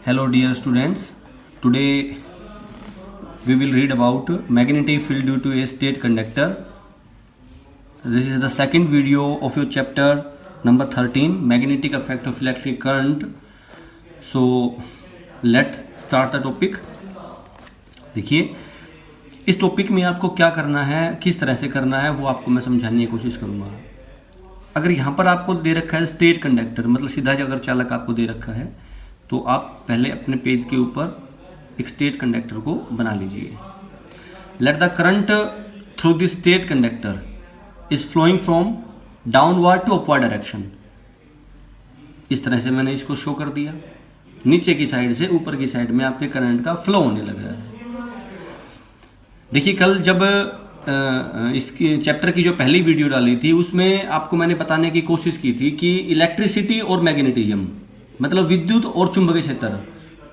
Hello dear students, today we will read about magnetic field due to a state conductor. This is the second video of your chapter number 13, magnetic effect of electric current. So let's start the topic. देखिए इस topic में आपको क्या करना है, किस तरह से करना है वो आपको मैं समझाने की कोशिश करूँगा। अगर यहाँ पर आपको दे रखा है स्टेट कंडक्टर, मतलब सीधा अगर चालक आपको दे रखा है तो आप पहले अपने पेज के ऊपर एक स्टेट कंडक्टर को बना लीजिए। Let the current through the straight conductor is flowing from downward to upward direction. इस तरह से मैंने इसको शो कर दिया। नीचे की साइड से ऊपर की साइड में आपके करंट का फ्लो होने लग रहा है। देखिए कल जब इसकी चैप्टर की जो पहली वीडियो डाली थी उसमें आपको मैंने बताने की कोशिश की थी कि इलेक्ट्रिसिटी और मैग्नेटिज्म, मतलब विद्युत और चुंबकीय क्षेत्र,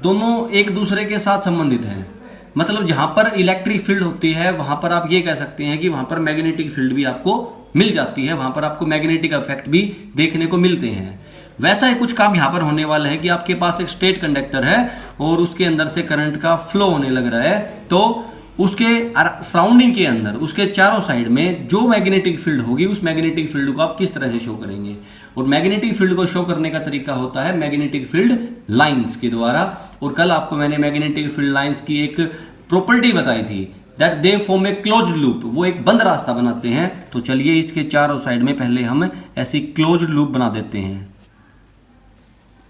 दोनों एक दूसरे के साथ संबंधित हैं। मतलब जहाँ पर इलेक्ट्रिक फील्ड होती है वहाँ पर आप ये कह सकते हैं कि वहाँ पर मैग्नेटिक फील्ड भी आपको मिल जाती है, वहाँ पर आपको मैग्नेटिक इफेक्ट भी देखने को मिलते हैं। वैसा ही कुछ काम यहाँ पर होने वाला है कि आपके पास एक स्टेट कंडक्टर है और उसके अंदर से करंट का फ्लो होने लग रहा है, तो उसके सराउंडिंग के अंदर, उसके चारों साइड में जो मैग्नेटिक फील्ड होगी उस मैग्नेटिक फील्ड को आप किस तरह से शो करेंगे। और मैग्नेटिक फील्ड को शो करने का तरीका होता है मैग्नेटिक फील्ड लाइंस के द्वारा। और कल आपको मैंने मैग्नेटिक फील्ड लाइंस की एक प्रॉपर्टी बताई थी, that they form a closed loop, वो एक बंद रास्ता बनाते हैं। तो चलिए इसके चारों साइड में पहले हम ऐसी क्लोज्ड लूप बना देते हैं।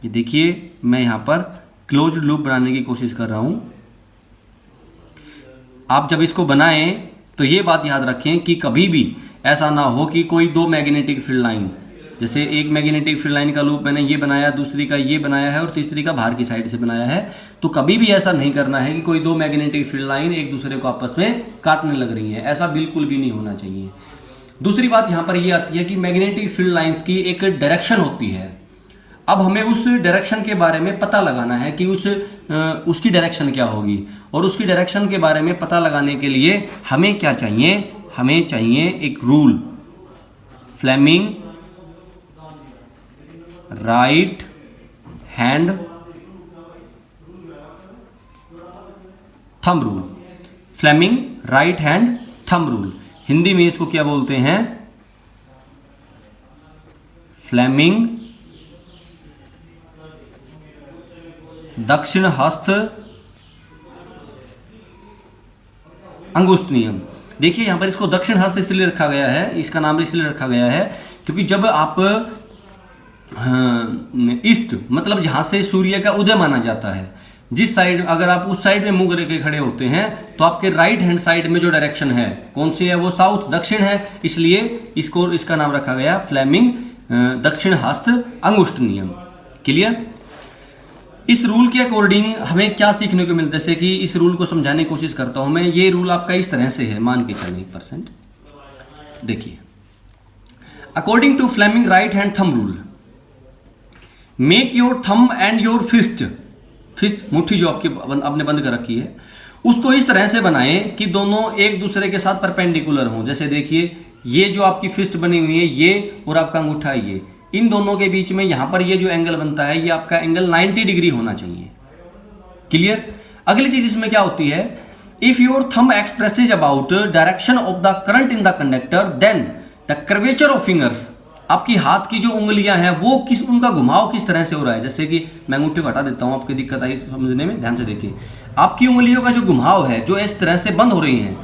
ये देखिए मैं यहाँ पर क्लोज्ड लूप बनाने की कोशिश कर रहा हूँ। आप जब इसको बनाएं तो ये बात याद रखें कि कभी भी ऐसा ना हो कि कोई दो मैग्नेटिक फील्ड लाइन, जैसे एक मैग्नेटिक फील्ड लाइन का लूप मैंने ये बनाया, दूसरी का ये बनाया है और तीसरी का बाहर की साइड से बनाया है, तो कभी भी ऐसा नहीं करना है कि कोई दो मैग्नेटिक फील्ड लाइन एक दूसरे को आपस में काटने लग रही है। ऐसा बिल्कुल भी नहीं होना चाहिए। दूसरी बात यहाँ पर यह आती है कि मैग्नेटिक फील्ड लाइन्स की एक डायरेक्शन होती है। अब हमें उस डायरेक्शन के बारे में पता लगाना है कि उसकी डायरेक्शन क्या होगी। और उसकी डायरेक्शन के बारे में पता लगाने के लिए हमें क्या चाहिए, हमें चाहिए एक rule, Fleming right hand thumb rule. Fleming right hand thumb rule, Hindi में इसको क्या बोलते हैं, फ्लेमिंग दक्षिण हस्त अंगुष्ठ नियम। देखिए यहां पर इसको दक्षिण हस्त इसलिए रखा गया है, इसका नाम इसलिए रखा गया है क्योंकि जब आप ईस्ट, मतलब जहां से सूर्य का उदय माना जाता है, जिस साइड, अगर आप उस साइड में मुंह करके खड़े होते हैं तो आपके राइट हैंड साइड में जो डायरेक्शन है कौन सी है, वो साउथ, दक्षिण है। इसलिए इसका नाम रखा गया फ्लेमिंग दक्षिण हस्त अंगुष्ठ नियम। क्लियर। इस रूल के अकॉर्डिंग हमें क्या सीखने को मिलता है, जैसे कि इस रूल को समझाने की कोशिश करता हूं मैं। ये रूल आपका इस तरह से है, मान के चलें 1%। देखिए, according to Fleming right hand thumb rule, make your thumb and your fist, मुट्ठी जो आपने बंद कर रखी है, उसको इस तरह से बनाएं कि दोनों एक दूसरे के साथ परपेंडिकुलर हों। जैसे देखिए ये जो आपकी फिस्ट बनी हुई है, ये और आपका अंगूठा है, ये, इन दोनों के बीच में यहां पर ये जो एंगल बनता है ये आपका एंगल 90 डिग्री होना चाहिए। क्लियर। अगली चीज इसमें क्या होती है, if your thumb expresses about direction of the current in the conductor, then the curvature of fingers, आपकी हाथ की जो उंगलियां हैं वो उनका घुमाव किस तरह से हो रहा है। जैसे कि मैं अंगूठे को हटा देता हूं, आपकी दिक्कत आई समझने में, ध्यान से देखिए। आपकी उंगलियों का जो घुमाव है, जो इस तरह से बंद हो रही है,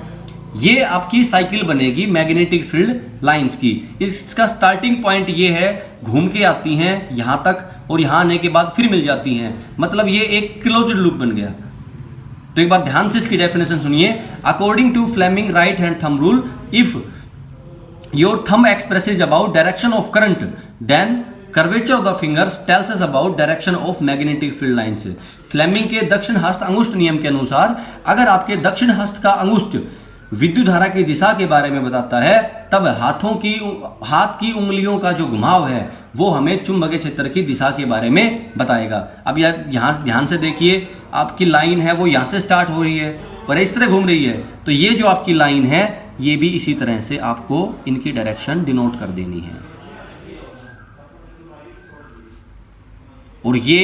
ये आपकी साइकिल बनेगी मैग्नेटिक फील्ड लाइंस की। इसका स्टार्टिंग पॉइंट ये है, घूम के आती हैं यहां तक और यहां आने के बाद फिर मिल जाती हैं, मतलब ये एक क्लोज्ड लूप बन गया। तो एक बार ध्यान से इसकी डेफिनेशन सुनिए। According to Fleming right hand thumb rule, if your thumb expresses about direction of current, then curvature of the fingers tells us about direction of magnetic field lines. Fleming के दक्षिण हस्त अंगुष्ठ नियम के अनुसार अगर आपके दक्षिण हस्त का अंगुष्ठ विद्युत धारा की दिशा के बारे में बताता है, तब हाथ की उंगलियों का जो घुमाव है वो हमें चुंबकीय क्षेत्र की दिशा के बारे में बताएगा। अब यहाँ ध्यान से देखिए, आपकी लाइन है वो यहाँ से स्टार्ट हो रही है और इस तरह घूम रही है, तो ये जो आपकी लाइन है ये भी इसी तरह से आपको इनकी डायरेक्शन डिनोट कर देनी है। और ये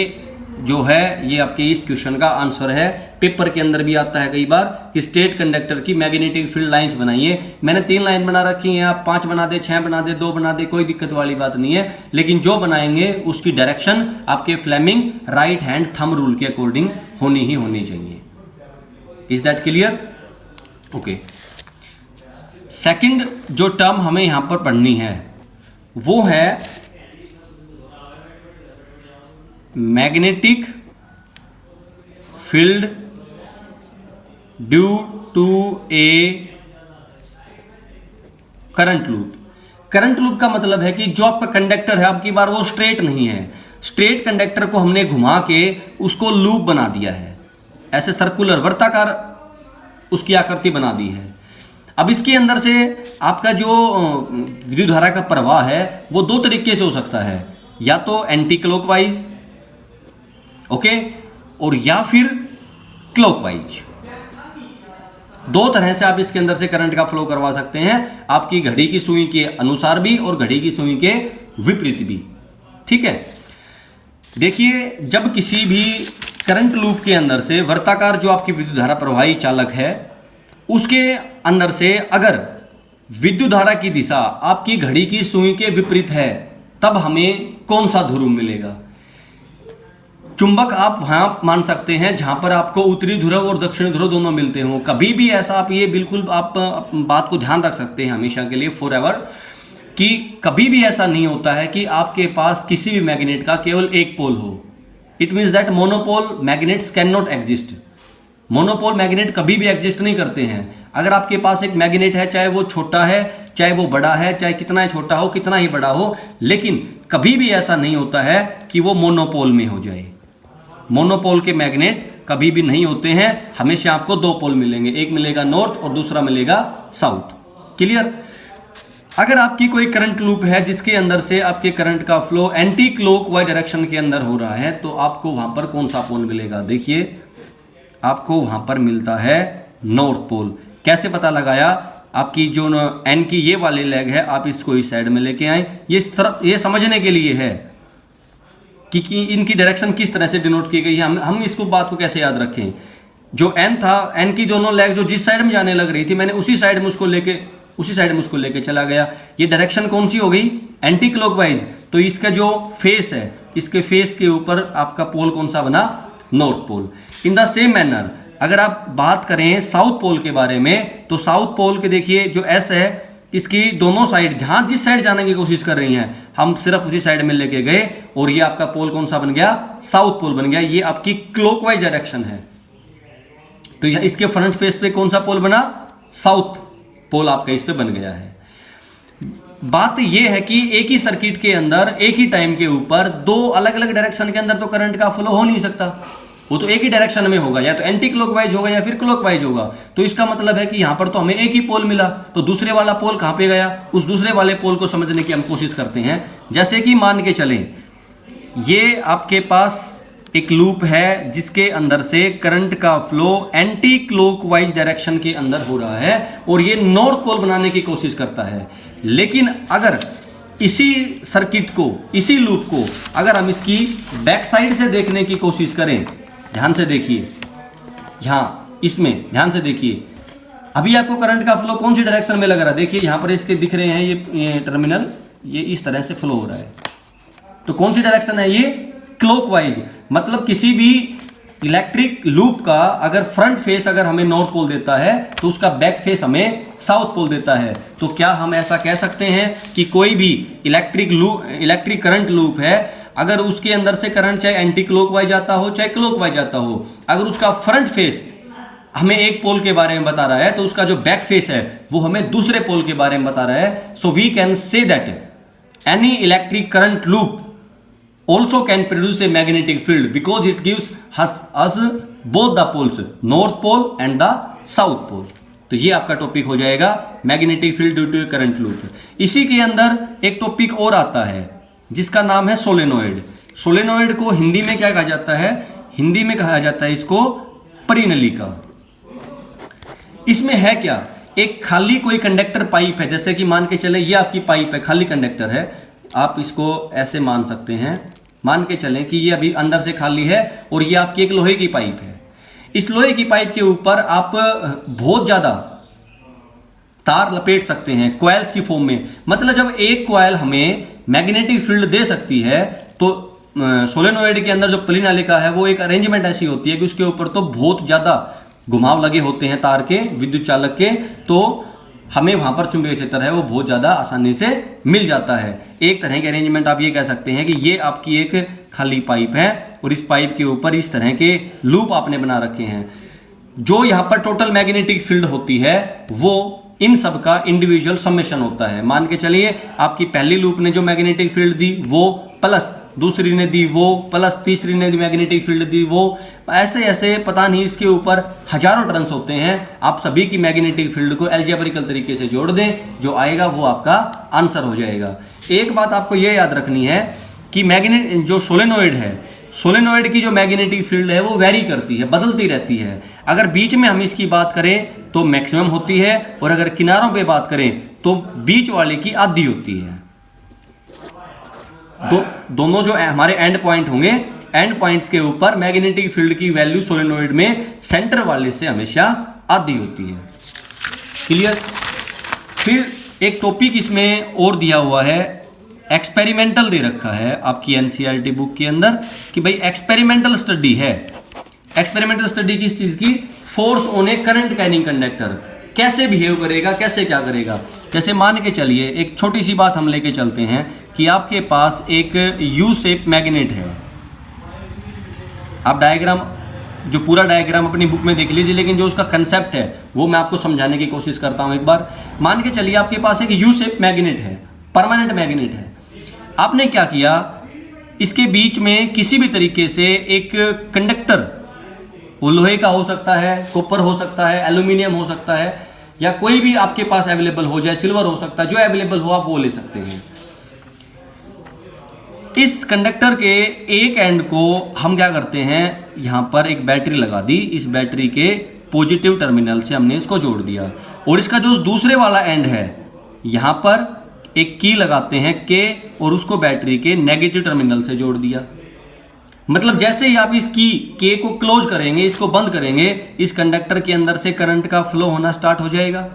जो है ये आपके इस क्वेश्चन का आंसर है। पेपर के अंदर भी आता है कई बार कि स्टेट कंडक्टर की मैग्नेटिक फील्ड लाइंस बनाइए। मैंने 3 लाइन बना रखी हैं, आप 5 बना दे, 6 बना दे, 2 बना दे, कोई दिक्कत वाली बात नहीं है, लेकिन जो बनाएंगे उसकी डायरेक्शन आपके Fleming right hand thumb rule के अकॉर्डिंग होनी ही होनी चाहिए। Is that clear? Okay. Second जो टर्म हमें यहां पर पढ़नी है वो है magnetic field due to a current loop. Current loop का मतलब है कि जो आपका कंडक्टर है आपकी बार वो स्ट्रेट नहीं है, स्ट्रेट कंडक्टर को हमने घुमा के उसको लूप बना दिया है, ऐसे सर्कुलर वर्ताकार उसकी आकृति बना दी है। अब इसके अंदर से आपका जो विद्युत धारा का प्रवाह है वो 2 तरीके से हो सकता है, या तो एंटी क्लॉकवाइज, ओके, और या फिर क्लॉकवाइज। 2 तरह से आप इसके अंदर से करंट का फ्लो करवा सकते हैं, आपकी घड़ी की सुई के अनुसार भी और घड़ी की सुई के विपरीत भी। ठीक है, देखिए जब किसी भी करंट लूप के अंदर से वर्ताकार जो आपकी विद्युत धारा प्रवाही चालक है उसके अंदर से अगर विद्युत धारा की दिशा आपकी घड़ी की सुई के विपरीत है तब हमें कौन सा ध्रुव मिलेगा? चुंबक आप वहां मान सकते हैं जहां पर आपको उत्तरी ध्रुव और दक्षिणी ध्रुव दोनों मिलते हों। कभी भी ऐसा आप ये बिल्कुल आप बात को ध्यान रख सकते हैं हमेशा के लिए, फॉर एवर, कि कभी भी ऐसा नहीं होता है कि आपके पास किसी भी मैग्नेट का केवल एक पोल हो। It means that monopole magnets can not exist. Monopole magnet कभी भी एग्जिस्ट नहीं करते हैं। अगर आपके पास एक मैग्नेट है, चाहे वो छोटा है चाहे वो बड़ा है, चाहे कितना ही छोटा हो कितना ही बड़ा हो, लेकिन कभी भी ऐसा नहीं होता है कि वो मोनोपोल में हो जाए। मोनोपोल के मैग्नेट कभी भी नहीं होते हैं, हमेशा आपको 2 पोल मिलेंगे, एक मिलेगा नॉर्थ और दूसरा मिलेगा साउथ। क्लियर? अगर आपकी कोई करंट लूप है जिसके अंदर से आपके करंट का फ्लो एंटी क्लॉकवाइज डायरेक्शन के अंदर हो रहा है तो आपको वहां पर कौन सा पोल मिलेगा? देखिए आपको वहां पर मिलता है नॉर्थ पोल। कैसे पता लगाया? आपकी जो एन की ये वाली लेग है आप इसको इस साइड में लेके आए, ये समझने के लिए है कि इनकी डायरेक्शन किस तरह से डिनोट की गई है। हम इसको बात को कैसे याद रखें? जो एन था, एन की दोनों लेग जो जिस साइड में जाने लग रही थी मैंने उसी साइड में उसको लेके चला गया। ये डायरेक्शन कौन सी हो गई? Anti clockwise. तो इसका जो फेस है, इसके फेस के ऊपर आपका पोल कौन सा बना? North pole. In the same manner अगर आप बात करें साउथ पोल के बारे में तो साउथ पोल के देखिए जो एस है इसकी दोनों साइड जहां जिस साइड जाने की कोशिश कर रही हैं हम सिर्फ उसी साइड में लेके गए और ये आपका पोल कौन सा बन गया? साउथ पोल बन गया। ये आपकी क्लॉकवाइज डायरेक्शन है। तो यह इसके फ्रंट फेस पे कौन सा पोल बना? साउथ पोल आपका इस पे बन गया है। बात यह है कि एक ही सर्किट के अंदर एक ही टाइम के ऊपर 2 अलग अलग डायरेक्शन के अंदर तो करंट का फ्लो हो नहीं सकता, वो तो एक ही डायरेक्शन में होगा, या तो एंटी क्लॉकवाइज होगा या फिर क्लॉकवाइज होगा। तो इसका मतलब है कि यहां पर तो हमें एक ही पोल मिला, तो दूसरे वाला पोल कहां पे गया? उस दूसरे वाले पोल को समझने की हम कोशिश करते हैं। जैसे कि मान के चलें ये आपके पास एक लूप है जिसके अंदर से करंट का फ्लो एंटी क्लॉकवाइज डायरेक्शन के अंदर हो रहा है और ये नॉर्थ पोल बनाने की कोशिश करता है। लेकिन अगर इसी सर्किट को, इसी लूप को अगर हम इसकी बैक साइड से देखने की कोशिश करें, ध्यान से देखिए, यहां इसमें ध्यान से देखिए, अभी आपको करंट का फ्लो कौन सी डायरेक्शन में लग रहा है? देखिए यहां पर इसके दिख रहे हैं ये टर्मिनल, ये इस तरह से फ्लो हो रहा है। तो कौन सी डायरेक्शन है? ये क्लॉकवाइज। मतलब किसी भी इलेक्ट्रिक लूप का अगर फ्रंट फेस अगर हमें नॉर्थ पोल देता है तो उसका बैक फेस हमें साउथ पोल देता है। तो क्या हम ऐसा कह सकते हैं कि कोई भी इलेक्ट्रिक करंट लूप है अगर उसके अंदर से करंट चाहे एंटी क्लॉकवाइज आता हो चाहे क्लॉकवाइज आता हो, अगर उसका फ्रंट फेस हमें एक पोल के बारे में बता रहा है तो उसका जो बैक फेस है वो हमें दूसरे पोल के बारे में बता रहा है। So we can say that any electric current loop also can produce a magnetic field because it gives us both the poles, north pole and the south pole। तो ये आपका टॉपिक हो जाएगा magnetic field due to current loop. इसी के अंदर एक topic और आता है जिसका नाम है सोलेनोइड। सोलेनोइड को हिंदी में क्या कहा जाता है? हिंदी में कहा जाता है इसको परिनलिका। इसमें है क्या? एक खाली कोई कंडक्टर पाइप है, जैसे कि मान के चले ये आपकी पाइप है, खाली कंडक्टर है, आप इसको ऐसे मान सकते हैं, मान के चलें कि ये अभी अंदर से खाली है और ये आपकी एक लोहे की पाइप है। इस लोहे की पाइप के ऊपर आप बहुत ज़्यादा तार लपेट सकते हैं कॉइल्स की फॉर्म में। मतलब जब एक कॉइल हमें मैग्नेटिक फील्ड दे सकती है तो सोलेनोइड के अंदर जो परिनालिका है वो एक अरेंजमेंट ऐसी होती है कि उसके ऊपर तो बहुत ज़्यादा घुमाव लगे होते हैं तार के, विद्युत चालक के, तो हमें वहां पर चुंबकीय क्षेत्र है वो बहुत ज़्यादा आसानी से मिल जाता है। एक तरह के अरेंजमेंट आप ये कह सकते हैं कि ये आपकी एक खाली पाइप है और इस पाइप के ऊपर इस तरह के लूप आपने बना रखे हैं। जो यहाँ पर टोटल मैग्नेटिक फील्ड होती है वो इन सब का इंडिविजुअल समेशन होता है। मान के चलिए आपकी पहली लूप ने जो मैग्नेटिक फील्ड दी वो प्लस, दूसरी ने दी वो प्लस, तीसरी ने मैग्नेटिक फील्ड दी वो, ऐसे ऐसे पता नहीं इसके ऊपर हजारों टर्न्स होते हैं। आप सभी की मैग्नेटिक फील्ड को अलजेब्रिकल तरीके से जोड़ दें, जो आएगा वो आपका आंसर हो जाएगा। एक बात आपको ये याद रखनी है कि मैग्नेट जो सोलेनोइड है, सोलेनोइड की जो मैग्नेटिक फील्ड है वो वेरी करती है, बदलती रहती है। अगर बीच में हम इसकी बात करें तो मैक्सिमम होती है और अगर किनारों पे बात करें तो बीच वाले की आधी होती है। दोनों जो हमारे एंड पॉइंट होंगे, एंड पॉइंट्स के ऊपर मैग्नेटिक फील्ड की वैल्यू सोलेनोइड में सेंटर वाले से हमेशा आधी होती है। क्लियर। फिर एक टॉपिक इसमें और दिया हुआ है, एक्सपेरिमेंटल दे रखा है आपकी एनसीईआरटी बुक के अंदर कि भाई एक्सपेरिमेंटल स्टडी है। एक्सपेरिमेंटल स्टडी किस चीज की? Force on A current carrying conductor, कैसे बिहेव करेगा, कैसे क्या करेगा। जैसे मान के चलिए एक छोटी सी बात हम लेके चलते हैं कि आपके पास एक यू शेप मैग्नेट है। आप डायग्राम, जो पूरा डायग्राम अपनी बुक में देख लीजिए, लेकिन जो उसका कंसेप्ट है वो मैं आपको समझाने की कोशिश करता हूं एक बार। मान के चलिए आपके पास एक यू शेप मैग्नेट है, परमानेंट मैग्नेट है। आपने क्या किया, इसके बीच में किसी भी तरीके से एक कंडक्टर, वो लोहे का हो सकता है, कॉपर हो सकता है, एल्यूमिनियम हो सकता है, या कोई भी आपके पास अवेलेबल हो जाए, सिल्वर हो सकता है, जो अवेलेबल हो आप वो ले सकते हैं। इस कंडक्टर के एक एंड को हम क्या करते हैं, यहां पर एक बैटरी लगा दी, इस बैटरी के पॉजिटिव टर्मिनल से हमने इसको जोड़ दिया, और इसका जो दूसरे वाला एंड है यहां पर एक की लगाते हैं के, और उसको बैटरी के नेगेटिव टर्मिनल से जोड़ दिया। मतलब जैसे ही आप इस की के को क्लोज करेंगे, इसको बंद करेंगे, इस कंडक्टर के अंदर से करंट का फ्लो होना स्टार्ट हो जाएगा।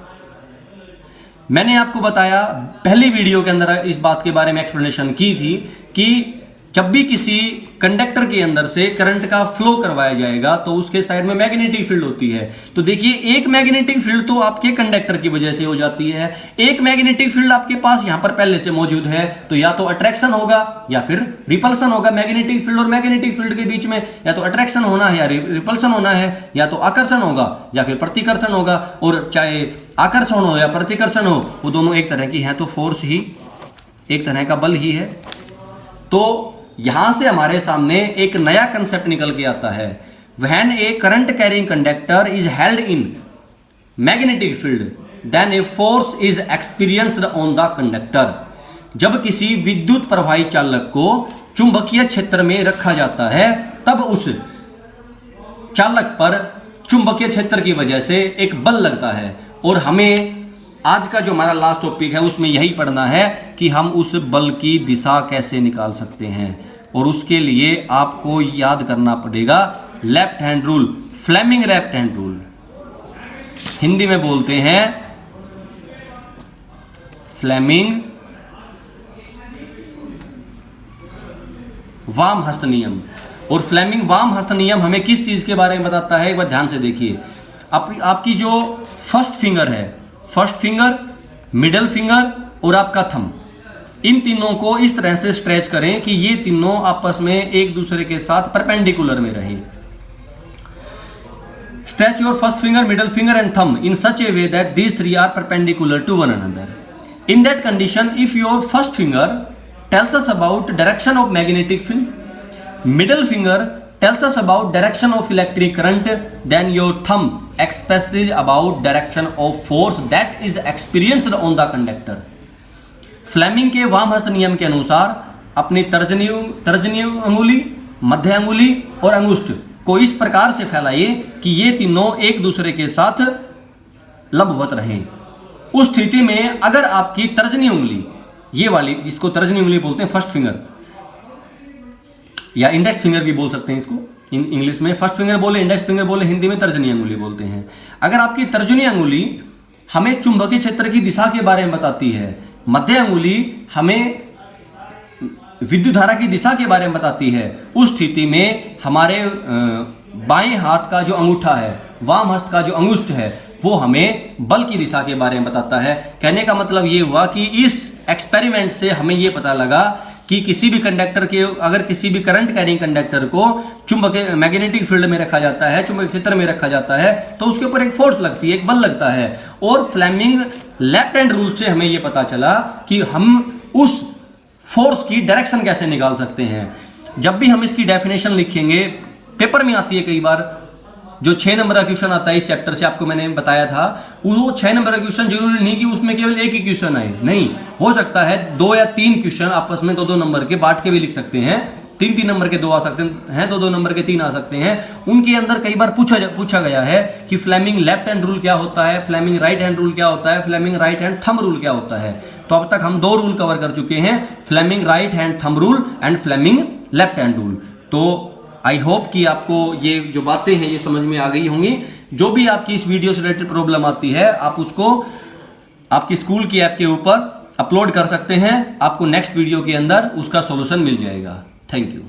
मैंने आपको बताया पहली वीडियो के अंदर, इस बात के बारे में एक्सप्लेनेशन की थी कि जब भी किसी कंडक्टर के अंदर से करंट का फ्लो करवाया जाएगा तो उसके साइड में मैग्नेटिक फील्ड होती है। तो देखिए एक मैग्नेटिक फील्ड तो आपके कंडक्टर की वजह से हो जाती है, एक मैग्नेटिक फील्ड आपके पास यहां पर पहले से मौजूद है, तो या तो अट्रैक्शन होगा या फिर रिपल्सन होगा। मैग्नेटिक फील्ड और मैग्नेटिक फील्ड के बीच में या तो अट्रैक्शन होना है या रिपल्सन होना है, या तो आकर्षण होगा या फिर प्रतिकर्षण होगा। और चाहे आकर्षण हो या प्रतिकर्षण हो, वो दोनों एक तरह की है, तो फोर्स ही एक तरह का बल ही है। तो यहां से हमारे सामने एक नया कंसेप्ट निकल के आता है, when a current carrying conductor is held in magnetic field then a force is experienced on the conductor. जब किसी विद्युत प्रवाही चालक को चुंबकीय क्षेत्र में रखा जाता है तब उस चालक पर चुंबकीय क्षेत्र की वजह से एक बल लगता है। और हमें आज का जो हमारा लास्ट टॉपिक है उसमें यही पढ़ना है कि हम उस बल की दिशा कैसे निकाल सकते हैं, और उसके लिए आपको याद करना पड़ेगा left hand rule, Fleming left hand rule. Hindi में बोलते हैं फ्लेमिंग वाम हस्त नियम। और फ्लेमिंग वाम हस्त नियम हमें किस चीज के बारे में बताता है, एक बार ध्यान से देखिए। आपकी जो फर्स्ट फिंगर है, फर्स्ट फिंगर, मिडल फिंगर और आपका थंब, इन तीनों को इस तरह से स्ट्रेच करें कि ये तीनों आपस में एक दूसरे के साथ परपेंडिकुलर में रहें। Stretch your first finger, middle finger and thumb in such a way that these three are perpendicular to one another. In that condition if your first finger tells us about direction of magnetic field, middle finger tells us about direction of electric current, then your thumb expresses about direction of force that is experienced on the conductor। Fleming के वाम हस्त नियम के अनुसार अपनी तर्जनी अंगुली, मध्य अंगुली और अंगुष्ठ को इस प्रकार से फैलाइए कि ये तीनों एक दूसरे के साथ लंबवत रहें। उस स्थिति में अगर आपकी तर्जनी उंगली, ये वाली जिसको तर्जनी उंगली बोलते हैं फर्स्ट फिंगर, या इंडेक्स फिंगर भी बोल सकते हैं इसको, इंग्लिश में फर्स्ट फिंगर बोले, इंडेक्स फिंगर बोले, हिंदी में तर्जनी अंगुली बोलते हैं। अगर आपकी तर्जनी अंगुली हमें चुंबकीय क्षेत्र की दिशा के बारे में बताती है, मध्य अंगुली हमें विद्युत धारा की दिशा के बारे में बताती है, उस स्थिति में हमारे बाएं हाथ का जो अंगूठा है, वाम हस्त का जो अंगुष्ठ है, वो हमें बल की दिशा के बारे में बताता है। कहने का मतलब ये हुआ कि इस एक्सपेरिमेंट से हमें ये पता लगा कि किसी भी कंडक्टर के, अगर किसी भी करंट कैरिंग कंडक्टर को चुंबकीय मैग्नेटिक फील्ड में रखा जाता है, चुंबकीय क्षेत्र में रखा जाता है, तो उसके ऊपर एक फोर्स लगती है, एक बल लगता है। और फ्लेमिंग लेफ्ट हैंड रूल से हमें ये पता चला कि हम उस फोर्स की डायरेक्शन कैसे निकाल सकते हैं। जब भी हम इसकी डेफिनेशन लिखेंगे, पेपर में आती है कई बार, जो 6 नंबर का क्वेश्चन आता है इस चैप्टर से, आपको मैंने बताया था, वो 6 नंबर का क्वेश्चन जरूरी नहीं कि उसमें केवल एक ही क्वेश्चन आए, नहीं, हो सकता है 2 या 3 क्वेश्चन आपस में 2-2 नंबर के बांट के भी लिख सकते हैं, 3-3 नंबर के 2 आ सकते हैं, 2-2 नंबर के 3 आ सकते हैं। उनके अंदर कई बार पूछा गया है कि फ्लेमिंग लेफ्ट हैंड रूल क्या होता है, फ्लेमिंग राइट हैंड रूल क्या होता है, Fleming right hand thumb rule क्या होता है। तो अब तक हम 2 रूल कवर कर चुके हैं, Fleming right hand thumb rule and Fleming left hand rule. तो आई होप कि आपको ये जो बातें हैं ये समझ में आ गई होंगी। जो भी आपकी इस वीडियो से रिलेटेड प्रॉब्लम आती है, आप उसको आपकी स्कूल की ऐप के ऊपर अपलोड कर सकते हैं, आपको नेक्स्ट वीडियो के अंदर उसका सॉल्यूशन मिल जाएगा। Thank you.